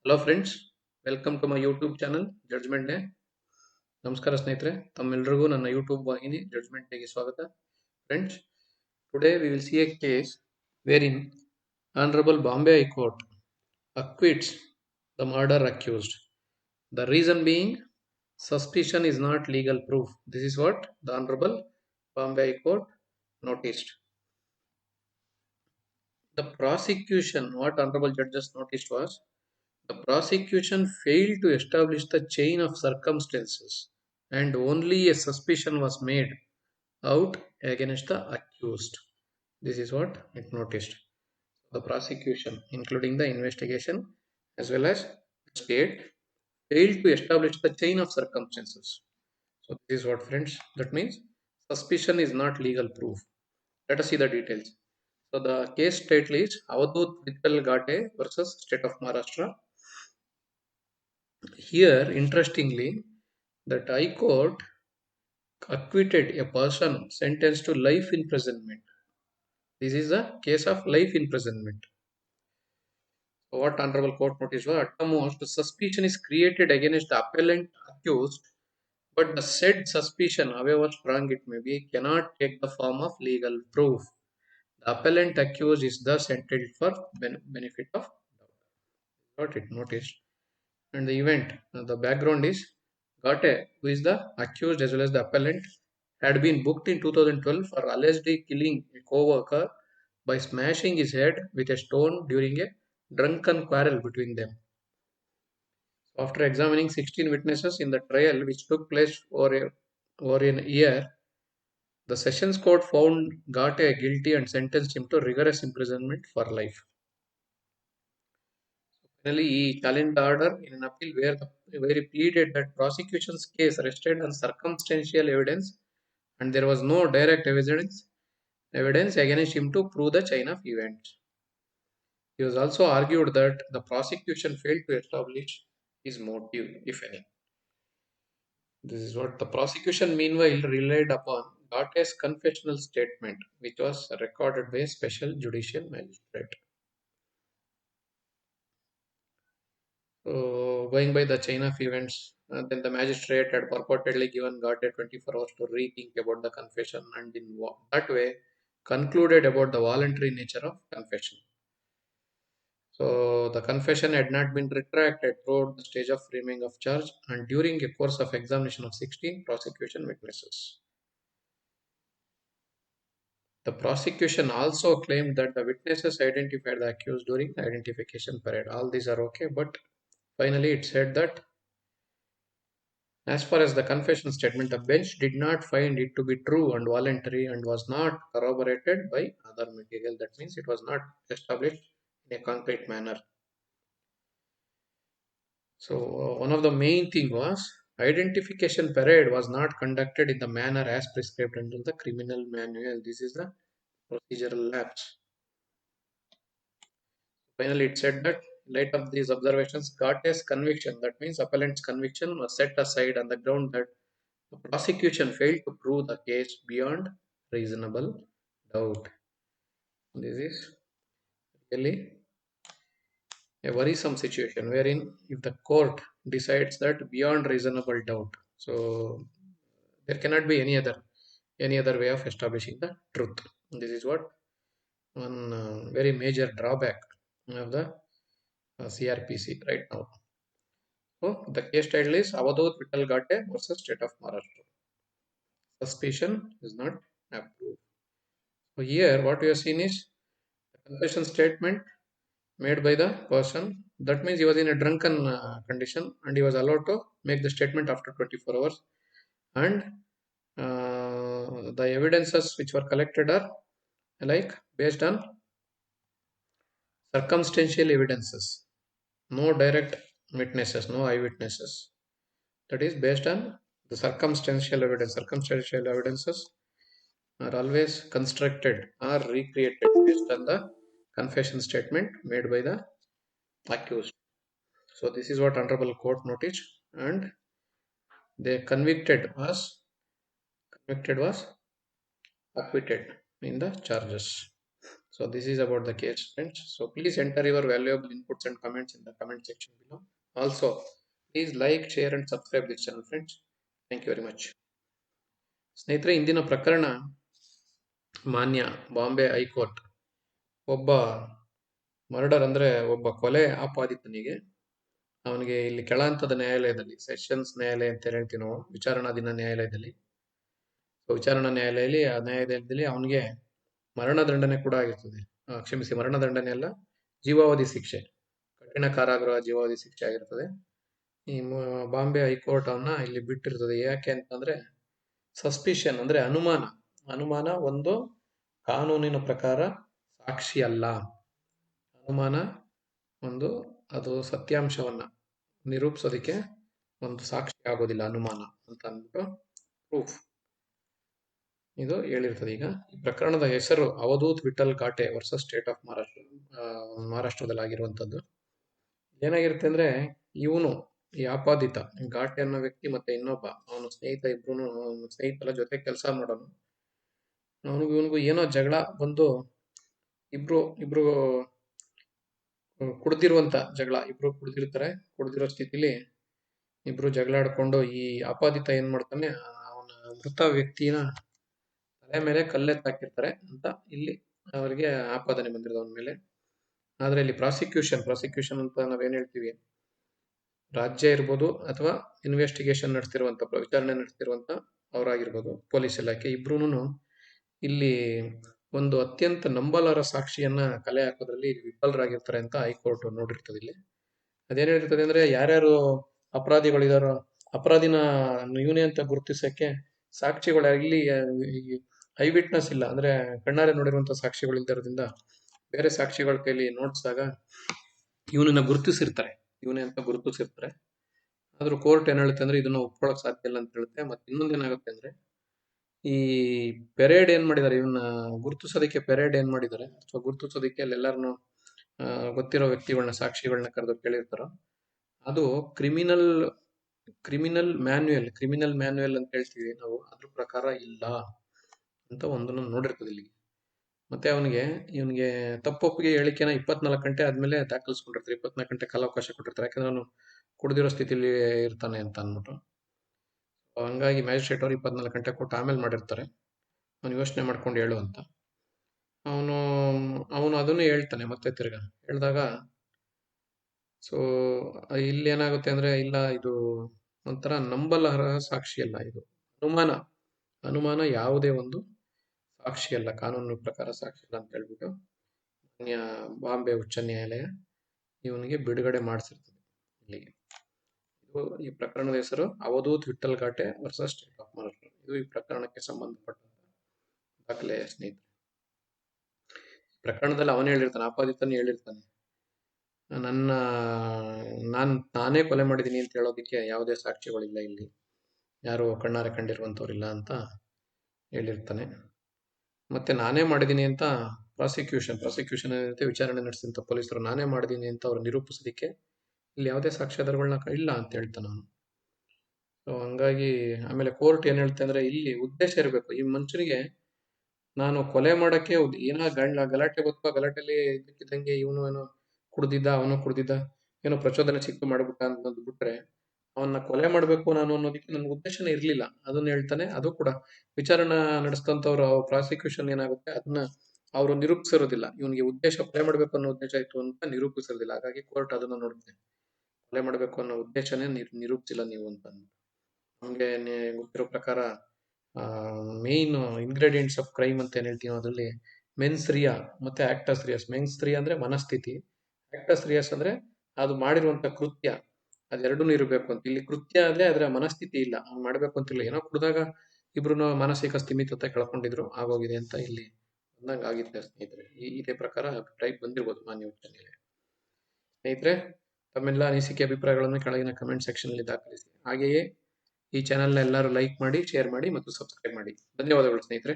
Hello friends, welcome to my YouTube channel judgment day. ನಮಸ್ಕಾರ ಸ್ನೇಹಿತರೆ, ತಮ್ಮೆಲ್ಲರಿಗೂ ನನ್ನ ಯೂಟ್ಯೂಬ್ ವಾಹಿನಿ ಜಡ್ಜ್ಮೆಂಟ್ ಡೇಗೆ ಸ್ವಾಗತ. Friends, today we will see a case wherein honourable Bombay high court acquits the murder accused. The reason being, suspicion is not legal proof. This is what the Honorable Bombay High Court noticed. The prosecution, what Honorable Judges noticed was, the prosecution failed to establish the chain of circumstances and only a suspicion was made out against the accused. This is what it noticed. The prosecution, including the investigation as well as the state, failed to establish the chain of circumstances. So, this is what, friends, that means suspicion is not legal proof. Let us see the details. So, the case title is Avdhoot Vithal Ghate versus State of Maharashtra. Here, interestingly, that High Court acquitted a person sentenced to life imprisonment. This is a case of life imprisonment. What Honorable Court noticed was, at the most, suspicion is created against the appellant accused, but the said suspicion, however strong it may be, cannot take the form of legal proof. The appellant accused is thus entitled for benefit of doubt. What it noticed. And the event, the background is Ghate, who is the accused as well as the appellant, had been booked in 2012 for allegedly killing a co-worker by smashing his head with a stone during a drunken quarrel between them. After examining 16 witnesses in the trial, which took place over an year, the Sessions Court found Ghate guilty and sentenced him to rigorous imprisonment for life. Finally, he challenged the order in an appeal where he pleaded that prosecution's case rested on circumstantial evidence and there was no direct evidence against him to prove the chain of events. He was also argued that the prosecution failed to establish his motive, if any. This is what the prosecution meanwhile relied upon Ghate's confessional statement, which was recorded by a special judicial magistrate. So, going by the chain of events, then the magistrate had purportedly given Ghate 24 hours to rethink about the confession and in that way concluded about the voluntary nature of confession. So, the confession had not been retracted throughout the stage of framing of charge and during a course of examination of 16 prosecution witnesses. The prosecution also claimed that the witnesses identified the accused during the identification parade. All these are okay, but finally it said that as far as the confession statement, the bench did not find it to be true and voluntary and was not corroborated by other material. That means it was not established in a concrete manner. So, one of the main thing was identification parade was not conducted in the manner as prescribed under the criminal manual. This is the procedural lapse. Finally, it said that in light of these observations, Ghate's conviction, that means appellant's conviction, was set aside on the ground that the prosecution failed to prove the case beyond reasonable doubt. This is really a worrisome situation wherein if the court decides that beyond reasonable doubt, so there cannot be any other way of establishing the truth. This is what one very major drawback of the CRPC right now. So the case title is Avdhoot Vithal Ghate versus State of Maharashtra. Suspicion is not approved. So here what we have seen is the confession statement made by the person. That means he was in a drunken condition and he was allowed to make the statement after 24 hours. And the evidences which were collected are like based on circumstantial evidences, no direct witnesses, no eyewitnesses. That is based on the circumstantial evidence. Circumstantial evidences are always constructed or recreated based on the confession statement made by the accused. So this is what Honorable Court noticed, and they convicted was acquitted in the charges. So this is about the case, friends. So please enter your valuable inputs and comments in the comment section below. Also, please like, share and subscribe this channel, friends. Thank you very much. ಸ್ನೇಹಿತರೆ, ಇಂದಿನ ಪ್ರಕರಣ ಮಾನ್ಯ Bombay high court ಒಬ್ಬ murder ಅಂದ್ರೆ ಒಬ್ಬ ಕೊಲೆ ಆಪಾದಿತನಿಗೆ ಅವನಿಗೆ ಇಲ್ಲಿ ಕೆಳ ಹಂತದ ನ್ಯಾಯಾಲಯದಲ್ಲಿ, ಸೆಷನ್ಸ್ ನ್ಯಾಯಾಲಯ ಅಂತ ಹೇಳ್ತೀವಿ ನಾವು, ವಿಚಾರಣಾಧೀನ ನ್ಯಾಯಾಲಯದಲ್ಲಿ, ವಿಚಾರಣಾ ನ್ಯಾಯಾಲಯದಲ್ಲಿ ಅವನಿಗೆ ಮರಣದಂಡನೆ ಕೂಡ ಆಗಿರ್ತದೆ. ಕ್ಷಮಿಸಿ, ಮರಣದಂಡನೆ ಅಲ್ಲ, ಜೀವಾವಧಿ ಶಿಕ್ಷೆ, ಕಠಿಣ ಕಾರಾಗೃಹ ಜೀವಾವಧಿ ಶಿಕ್ಷೆ ಆಗಿರ್ತದೆ. ಈ ಬಾಂಬೆ ಹೈಕೋರ್ಟ್ ಅವನ್ನ ಇಲ್ಲಿ ಬಿಟ್ಟಿರ್ತದೆ. ಯಾಕೆ ಅಂತಂದ್ರೆ ಸಸ್ಪಿಷನ್ ಅಂದ್ರೆ ಅನುಮಾನ ಒಂದು ಕಾನೂನಿನ ಪ್ರಕಾರ ಸಾಕ್ಷಿ ಅಲ್ಲ. ಅನುಮಾನ ಒಂದು ಅದು ಸತ್ಯಾಂಶವನ್ನ ನಿರೂಪಿಸೋದಕ್ಕೆ ಒಂದು ಸಾಕ್ಷಿ ಆಗೋದಿಲ್ಲ ಅನುಮಾನ ಅಂತ ಅಂದ್ಬಿಟ್ಟು ಪ್ರೂಫ್ ಇದು ಹೇಳಿರ್ತದೆ. ಈಗ ಈ ಪ್ರಕರಣದ ಹೆಸರು Avadhut Vithal ಘಾಟೆ versus state of ಮಹಾರಾಷ್ಟ್ರದಲ್ಲಿ ಆಗಿರುವಂತದ್ದು. ಏನಾಗಿರುತ್ತೆ ಅಂದ್ರೆ ಇವನು ಈ ಆಪಾದಿತ ಘಾಟೆ ಅನ್ನೋ ವ್ಯಕ್ತಿ ಮತ್ತೆ ಇನ್ನೊಬ್ಬ ಅವನ ಸ್ನೇಹಿತ, ಇಬ್ರು ಸ್ನೇಹಿತರ ಜೊತೆ ಕೆಲಸ ಮಾಡೋನು. ಇವನಿಗೂ ಏನೋ ಜಗಳ ಬಂದು ಇಬ್ರು ಕುಡ್ದಿರುವಂತ ಜಗಳ, ಇಬ್ರು ಕುಡ್ದಿರೋ ಸ್ಥಿತಿಲಿ ಇಬ್ರು ಜಗಳ ಆಡ್ಕೊಂಡು ಈ ಆಪಾದಿತ ಏನ್ ಮಾಡ್ತಾನೆ, ಅವನ ಮೃತ ವ್ಯಕ್ತಿನ ತಲೆ ಮೇಲೆ ಕಲ್ಲೆತ್ತಾಕಿರ್ತಾರೆ ಅಂತ ಇಲ್ಲಿ ಅವರಿಗೆ ಆಪಾದನೆ ಬಂದಿರೋದು ಅವನ ಮೇಲೆ. ಆದ್ರೆ ಇಲ್ಲಿ ಪ್ರಾಸಿಕ್ಯೂಷನ್ ಅಂತ ನಾವೇನ್ ಹೇಳ್ತೀವಿ, ರಾಜ್ಯ ಇರ್ಬೋದು ಅಥವಾ ಇನ್ವೆಸ್ಟಿಗೇಷನ್ ನಡೆಸ್ತಿರುವಂತ, ವಿಚಾರಣೆ ನಡೆಸ್ತಿರುವಂತ ಅವರಾಗಿರ್ಬೋದು, ಪೊಲೀಸ್ ಇಲಾಖೆ, ಇಬ್ರುನು ಇಲ್ಲಿ ಒಂದು ಅತ್ಯಂತ ನಂಬಲಾರ ಸಾಕ್ಷಿಯನ್ನ ಕಲೆ ಹಾಕೋದ್ರಲ್ಲಿ ವಿಫಲರಾಗಿರ್ತಾರೆ ಅಂತ ಹೈಕೋರ್ಟ್ ನೋಡಿರ್ತದೆ. ಇಲ್ಲಿ ಅದೇನ್ ಹೇಳಿರ್ತದೆ ಅಂದ್ರೆ ಯಾರ್ಯಾರು ಅಪರಾಧಿಗಳಿದಾರೋ ಅಪರಾಧಿನ ಇವನೇ ಅಂತ ಗುರುತಿಸಕ್ಕೆ ಸಾಕ್ಷಿಗಳು ಇಲ್ಲಿ ಐ ವಿಟ್ನೆಸ್ ಇಲ್ಲ, ಅಂದ್ರೆ ಕಣ್ಣಾರೆ ನೋಡಿರುವಂತ ಸಾಕ್ಷಿಗಳು ಇಲ್ದಿರೋದ್ರಿಂದ ಬೇರೆ ಸಾಕ್ಷಿಗಳ ಕೈಲಿ ನೋಡ್ಸಿದಾಗ ಇವನನ್ನ ಗುರುತಿಸಿರ್ತಾರೆ, ಇವನೇ ಅಂತ ಗುರುತಿಸಿರ್ತಾರೆ. ಆದ್ರೂ ಕೋರ್ಟ್ ಏನ್ ಹೇಳುತ್ತೆ ಅಂದ್ರೆ ಇದನ್ನ ಒಪ್ಕೊಳಕ್ ಸಾಧ್ಯ ಇಲ್ಲ ಅಂತ ಹೇಳುತ್ತೆ. ಮತ್ತೆ ಇನ್ನೊಂದೇನಾಗುತ್ತೆ ಅಂದ್ರೆ ಈ ಪೆರೇಡ್ ಏನ್ ಮಾಡಿದಾರೆ, ಇವನ್ನ ಗುರುತಿಸೋದಕ್ಕೆ ಪೆರೇಡ್ ಏನ್ ಮಾಡಿದಾರೆ, ಅಥವಾ ಗುರುತಿಸೋದಕ್ಕೆ ಅಲ್ಲೆಲ್ಲಾರನು ಗೊತ್ತಿರೋ ವ್ಯಕ್ತಿಗಳನ್ನ, ಸಾಕ್ಷಿಗಳನ್ನ ಕರೆದು ಕೇಳಿರ್ತಾರೋ, ಅದು ಕ್ರಿಮಿನಲ್ ಮ್ಯಾನ್ಯುಯಲ್ ಅಂತ ಹೇಳ್ತೀವಿ ನಾವು, ಅದ್ರ ಪ್ರಕಾರ ಇಲ್ಲ ಅಂತ ಒಂದನ್ನು ನೋಡಿರ್ತದೆ ಇಲ್ಲಿ. ಮತ್ತೆ ಇವನಿಗೆ ತಪ್ಪೊಪ್ಪಿಗೆ ಹೇಳಿಕೆನ 24 ಗಂಟೆ ಆದ್ಮೇಲೆ ದಾಖಲಿಸ್ಕೊಂಡಿರ್ತಾರೆ, 24 ಗಂಟೆ ಕಾಲಾವಕಾಶ ಕೊಟ್ಟಿರ್ತಾರೆ. ಯಾಕಂದ್ರೆ ಅವನು ಕುಡಿದಿರೋ ಸ್ಥಿತಿಲಿ ಇರ್ತಾನೆ ಅಂತ ಅಂದ್ಬಿಟ್ಟು. ಹಂಗಾಗಿ ಮ್ಯಾಜಿಸ್ಟ್ರೇಟ್ ಅವ್ರು 24 ಗಂಟೆ ಕೊಟ್ಟು ಆಮೇಲೆ ಮಾಡಿರ್ತಾರೆ, ಅವನು ಯೋಚನೆ ಮಾಡ್ಕೊಂಡು ಹೇಳು ಅಂತ. ಅವನು ಅದನ್ನು ಹೇಳ್ತಾನೆ ಮತ್ತೆ ತಿರ್ಗಾ ಹೇಳಿದಾಗ, ಸೊ ಇಲ್ಲಿ ಏನಾಗುತ್ತೆ ಅಂದ್ರೆ ಇಲ್ಲ, ಇದು ಒಂಥರ ನಂಬಲರ್ಹ ಸಾಕ್ಷಿ ಅಲ್ಲ, ಇದು ಅನುಮಾನ ಯಾವುದೇ ಒಂದು ಸಾಕ್ಷಿ ಅಲ್ಲ, ಕಾನೂನು ಪ್ರಕಾರ ಸಾಕ್ಷಿ ಅಲ್ಲ ಅಂತ ಹೇಳ್ಬಿಟ್ಟು ಬಾಂಬೆ ಉಚ್ಚ ನ್ಯಾಯಾಲಯ ಇವನಿಗೆ ಬಿಡುಗಡೆ ಮಾಡಿಸಿರ್ತದೆ. ಇಲ್ಲಿಗೆ ಈ ಪ್ರಕರಣದ ಹೆಸರು Avadhut Vithal ಘಾಟೆ versus state of Maharashtra. ಇದು ಈ ಪ್ರಕರಣಕ್ಕೆ ಸಂಬಂಧಪಟ್ಟಂತ ದಾಖಲೆ. ಸ್ನೇಹಿತರೆ, ಪ್ರಕರಣದಲ್ಲಿ ಅವನೇ ಹೇಳಿರ್ತಾನೆ, ಆಪಾದಿತನೇ ಹೇಳಿರ್ತಾನೆ, ನಾನೇ ಕೊಲೆ ಮಾಡಿದೀನಿ ಅಂತ ಹೇಳೋದಿಕ್ಕೆ ಯಾವುದೇ ಸಾಕ್ಷಿಗಳಿಲ್ಲ, ಇಲ್ಲಿ ಯಾರು ಕಣ್ಣಾರೆ ಕಂಡಿರುವಂತವ್ರಿಲ್ಲ ಅಂತ ಹೇಳಿರ್ತಾನೆ. ಮತ್ತೆ ನಾನೇ ಮಾಡಿದೀನಿ ಅಂತ ಪ್ರಾಸಿಕ್ಯೂಷನ್ ಏನಿರುತ್ತೆ, ವಿಚಾರಣೆ ನಡೆಸಿದಂತ ಪೊಲೀಸರು ನಾನೇ ಮಾಡಿದೀನಿ ಅಂತ ಅವ್ರು ನಿರೂಪಿಸೋದಿಕ್ಕೆ ಇಲ್ಲಿ ಯಾವುದೇ ಸಾಕ್ಷ್ಯಾಧಾರಗಳನ್ನ ಇಲ್ಲ ಅಂತ ಹೇಳ್ತಾನೆ ಅವನು. ಸೊ ಹಂಗಾಗಿ ಆಮೇಲೆ ಕೋರ್ಟ್ ಏನ್ ಹೇಳ್ತಾ ಅಂದ್ರೆ ಇಲ್ಲಿ ಉದ್ದೇಶ ಇರಬೇಕು, ಈ ಮನುಷ್ಯನಿಗೆ ನಾನು ಕೊಲೆ ಮಾಡಕ್ಕೆ ಏನೋ ಗಲಾಟೆ ಗೊತ್ತಾ, ಗಲಾಟೆಲಿ ಇದ್ದಕ್ಕಿದ್ದಂಗೆ ಅವನು ಕುಡ್ದಿದ್ದ ಏನೋ ಪ್ರಚೋದನೆ ಸಿಕ್ತು ಮಾಡ್ಬಿಟ್ಟ ಅಂತ ಬಿಟ್ರೆ, ಅವನ್ನ ಕೊಲೆ ಮಾಡ್ಬೇಕು ನಾನು ಅನ್ನೋದಕ್ಕೆ ನನ್ಗೆ ಉದ್ದೇಶನೇ ಇರ್ಲಿಲ್ಲ, ಅದನ್ನ ಹೇಳ್ತಾನೆ. ಅದು ಕೂಡ ವಿಚಾರಣಾ ನಡೆಸ್ತಂತವ್ರು ಪ್ರಾಸಿಕ್ಯೂಷನ್ ಏನಾಗುತ್ತೆ ಅದನ್ನ ಅವರು ನಿರೂಪಿಸಿರೋದಿಲ್ಲ, ಇವನಿಗೆ ಉದ್ದೇಶ ಕೊಲೆ ಮಾಡ್ಬೇಕು ಅನ್ನೋ ಉದ್ದೇಶ ಇತ್ತು ಅಂತ ನಿರೂಪಿಸಿರೋದಿಲ್ಲ. ಹಾಗಾಗಿ ಕೋರ್ಟ್ ಅದನ್ನ ನೋಡುತ್ತೆ, ಕೊಲೆ ಮಾಡ್ಬೇಕು ಅನ್ನೋ ಉದ್ದೇಶನೇ ನಿರೂಪಿಸಿಲ್ಲ ನೀವು ಅಂತ. ನಮ್ಗೆ ಗೊತ್ತಿರೋ ಪ್ರಕಾರ ಮೇನ್ ಇಂಗ್ರೀಡಿಯೆಂಟ್ಸ್ ಆಫ್ ಕ್ರೈಮ್ ಅಂತ ಏನ್ ಹೇಳ್ತೀವಿ ಅದರಲ್ಲಿ ಮೆನ್ಸ್ ರಿಯಾ ಮತ್ತೆ ಆಕ್ಟಸ್ ರಿಯಸ್. ಮೆನ್ಸ್ ರಿಯಾ ಅಂದ್ರೆ ಮನಸ್ಥಿತಿ, ಆಕ್ಟಸ್ ರಿಯಸ್ ಅಂದ್ರೆ ಅದು ಮಾಡಿರುವಂತ ಕೃತ್ಯ, ಅದೆರಡೂ ಇರಬೇಕು ಅಂತ. ಇಲ್ಲಿ ಕೃತ್ಯ ಆದ್ರೆ ಅದ್ರ ಮನಸ್ಥಿತಿ ಇಲ್ಲ, ಅವ್ನು ಮಾಡ್ಬೇಕು ಅಂತಿಲ್ಲ, ಏನೋ ಕುಡಿದಾಗ ಇಬ್ರು ಮಾನಸಿಕ ಸ್ಥಿಮಿತತೆ ಕಳ್ಕೊಂಡಿದ್ರು, ಆಗೋಗಿದೆ ಅಂತ ಇಲ್ಲಿ ಬಂದಂಗ ಆಗಿತ್ತು. ಸ್ನೇಹಿತರೆ, ಇದೇ ಪ್ರಕಾರ ಟೈಪ್ ಬಂದಿರ್ಬೋದು ಮಾನ್ಯ ಉಚ್ಚ ನ್ಯಾಯಾಲಯ. ಸ್ನೇಹಿತರೆ, ತಮ್ಮೆಲ್ಲ ಅನಿಸಿಕೆ ಅಭಿಪ್ರಾಯಗಳನ್ನು ಕೆಳಗಿನ ಕಮೆಂಟ್ ಸೆಕ್ಷನ್ ಅಲ್ಲಿ ದಾಖಲಿಸಿ. ಹಾಗೆಯೇ ಈ ಚಾನೆಲ್ನ ಎಲ್ಲರೂ ಲೈಕ್ ಮಾಡಿ, ಶೇರ್ ಮಾಡಿ ಮತ್ತು ಸಬ್ಸ್ಕ್ರೈಬ್ ಮಾಡಿ. ಧನ್ಯವಾದಗಳು ಸ್ನೇಹಿತರೆ.